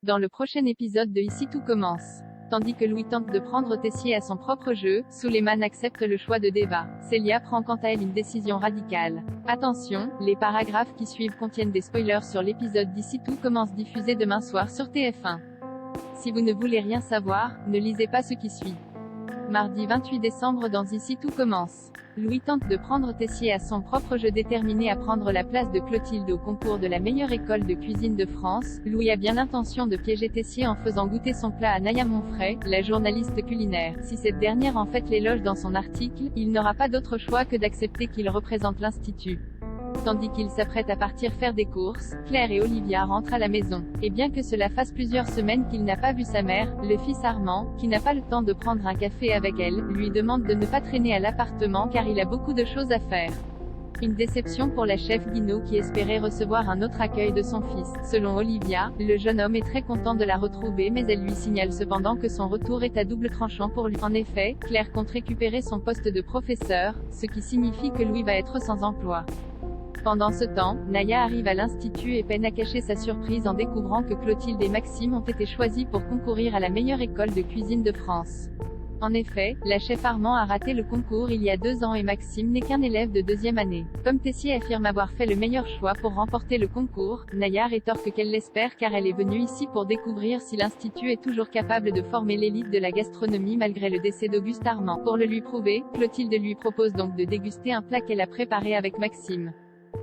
Dans le prochain épisode de Ici tout commence. Tandis que Louis tente de prendre Tessier à son propre jeu, Suleiman accepte le choix de Deva. Célia prend quant à elle une décision radicale. Attention, les paragraphes qui suivent contiennent des spoilers sur l'épisode d'Ici tout commence diffusé demain soir sur TF1. Si vous ne voulez rien savoir, ne lisez pas ce qui suit. Mardi 28 décembre dans Ici tout commence. Louis tente de prendre Tessier à son propre jeu. Déterminé à prendre la place de Clotilde au concours de la meilleure école de cuisine de France, Louis a bien l'intention de piéger Tessier en faisant goûter son plat à Naya Monfray, la journaliste culinaire. Si cette dernière en fait l'éloge dans son article, il n'aura pas d'autre choix que d'accepter qu'il représente l'Institut. Tandis qu'il s'apprête à partir faire des courses, Claire et Olivia rentrent à la maison. Et bien que cela fasse plusieurs semaines qu'il n'a pas vu sa mère, le fils Armand, qui n'a pas le temps de prendre un café avec elle, lui demande de ne pas traîner à l'appartement car il a beaucoup de choses à faire. Une déception pour la chef Guinaud qui espérait recevoir un autre accueil de son fils. Selon Olivia, le jeune homme est très content de la retrouver mais elle lui signale cependant que son retour est à double tranchant pour lui. En effet, Claire compte récupérer son poste de professeur, ce qui signifie que Louis va être sans emploi. Pendant ce temps, Naya arrive à l'Institut et peine à cacher sa surprise en découvrant que Clotilde et Maxime ont été choisis pour concourir à la meilleure école de cuisine de France. En effet, la chef Armand a raté le concours il y a 2 ans et Maxime n'est qu'un élève de 2e année. Comme Tessier affirme avoir fait le meilleur choix pour remporter le concours, Naya rétorque qu'elle l'espère car elle est venue ici pour découvrir si l'Institut est toujours capable de former l'élite de la gastronomie malgré le décès d'Auguste Armand. Pour le lui prouver, Clotilde lui propose donc de déguster un plat qu'elle a préparé avec Maxime.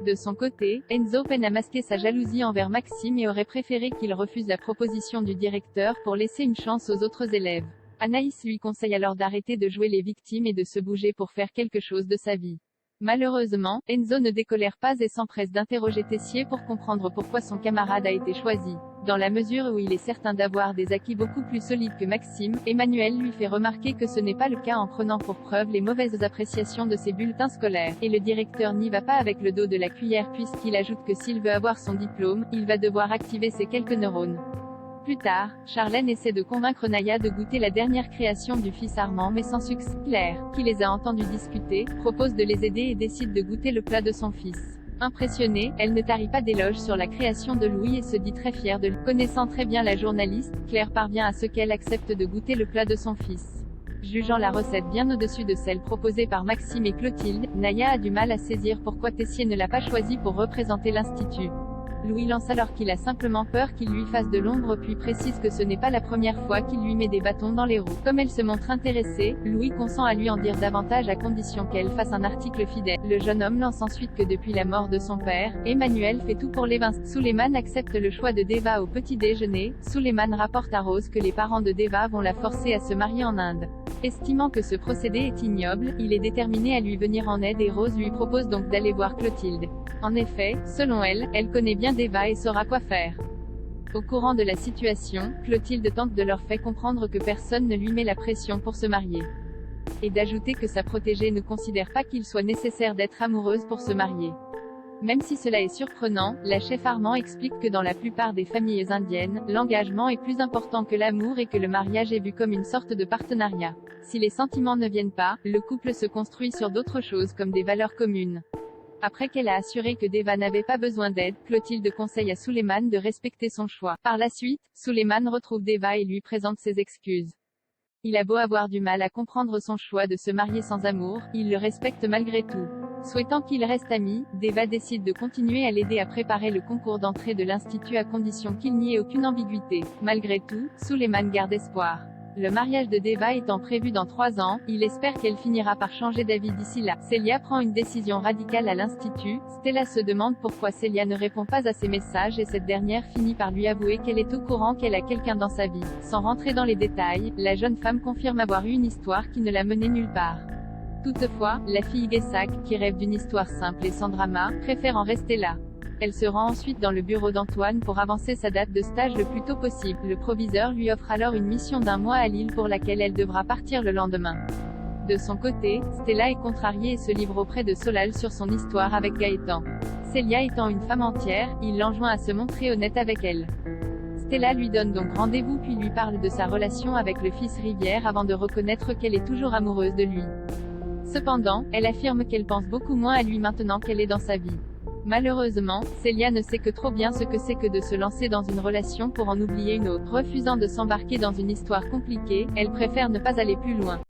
De son côté, Enzo peine à masquer sa jalousie envers Maxime et aurait préféré qu'il refuse la proposition du directeur pour laisser une chance aux autres élèves. Anaïs lui conseille alors d'arrêter de jouer les victimes et de se bouger pour faire quelque chose de sa vie. Malheureusement, Enzo ne décolère pas et s'empresse d'interroger Tessier pour comprendre pourquoi son camarade a été choisi. Dans la mesure où il est certain d'avoir des acquis beaucoup plus solides que Maxime, Emmanuel lui fait remarquer que ce n'est pas le cas en prenant pour preuve les mauvaises appréciations de ses bulletins scolaires. Et le directeur n'y va pas avec le dos de la cuillère puisqu'il ajoute que s'il veut avoir son diplôme, il va devoir activer ses quelques neurones. Plus tard, Charlène essaie de convaincre Naya de goûter la dernière création du fils Armand mais sans succès. Claire, qui les a entendus discuter, propose de les aider et décide de goûter le plat de son fils. Impressionnée, elle ne tarit pas d'éloges sur la création de Louis et se dit très fière de lui. Connaissant très bien la journaliste, Claire parvient à ce qu'elle accepte de goûter le plat de son fils. Jugeant la recette bien au-dessus de celle proposée par Maxime et Clotilde, Naya a du mal à saisir pourquoi Tessier ne l'a pas choisi pour représenter l'Institut. Louis lance alors qu'il a simplement peur qu'il lui fasse de l'ombre puis précise que ce n'est pas la première fois qu'il lui met des bâtons dans les roues. Comme elle se montre intéressée, Louis consent à lui en dire davantage à condition qu'elle fasse un article fidèle. Le jeune homme lance ensuite que depuis la mort de son père, Emmanuel fait tout pour l'évincer. Suleiman accepte le choix de Deva au petit déjeuner. Suleiman rapporte à Rose que les parents de Deva vont la forcer à se marier en Inde. Estimant que ce procédé est ignoble, il est déterminé à lui venir en aide et Rose lui propose donc d'aller voir Clotilde. En effet, selon elle, elle connaît bien Deva et saura quoi faire. Au courant de la situation, Clotilde tente de leur faire comprendre que personne ne lui met la pression pour se marier. Et d'ajouter que sa protégée ne considère pas qu'il soit nécessaire d'être amoureuse pour se marier. Même si cela est surprenant, la chef Armand explique que dans la plupart des familles indiennes, l'engagement est plus important que l'amour et que le mariage est vu comme une sorte de partenariat. Si les sentiments ne viennent pas, le couple se construit sur d'autres choses comme des valeurs communes. Après qu'elle a assuré que Deva n'avait pas besoin d'aide, Clotilde conseille à Suleiman de respecter son choix. Par la suite, Suleiman retrouve Deva et lui présente ses excuses. Il a beau avoir du mal à comprendre son choix de se marier sans amour, il le respecte malgré tout. Souhaitant qu'ils restent amis, Deva décide de continuer à l'aider à préparer le concours d'entrée de l'Institut à condition qu'il n'y ait aucune ambiguïté. Malgré tout, Suleiman garde espoir. Le mariage de Deva étant prévu dans 3 ans, il espère qu'elle finira par changer d'avis d'ici là. Célia prend une décision radicale à l'Institut. Stella se demande pourquoi Célia ne répond pas à ses messages et cette dernière finit par lui avouer qu'elle est au courant qu'elle a quelqu'un dans sa vie. Sans rentrer dans les détails, la jeune femme confirme avoir eu une histoire qui ne l'a menée nulle part. Toutefois, la fille Guessac, qui rêve d'une histoire simple et sans drama, préfère en rester là. Elle se rend ensuite dans le bureau d'Antoine pour avancer sa date de stage le plus tôt possible. Le proviseur lui offre alors une mission d'1 mois à Lille pour laquelle elle devra partir le lendemain. De son côté, Stella est contrariée et se livre auprès de Solal sur son histoire avec Gaëtan. Célia étant une femme entière, il l'enjoint à se montrer honnête avec elle. Stella lui donne donc rendez-vous puis lui parle de sa relation avec le fils Rivière avant de reconnaître qu'elle est toujours amoureuse de lui. Cependant, elle affirme qu'elle pense beaucoup moins à lui maintenant qu'elle est dans sa vie. Malheureusement, Célia ne sait que trop bien ce que c'est que de se lancer dans une relation pour en oublier une autre. Refusant de s'embarquer dans une histoire compliquée, elle préfère ne pas aller plus loin.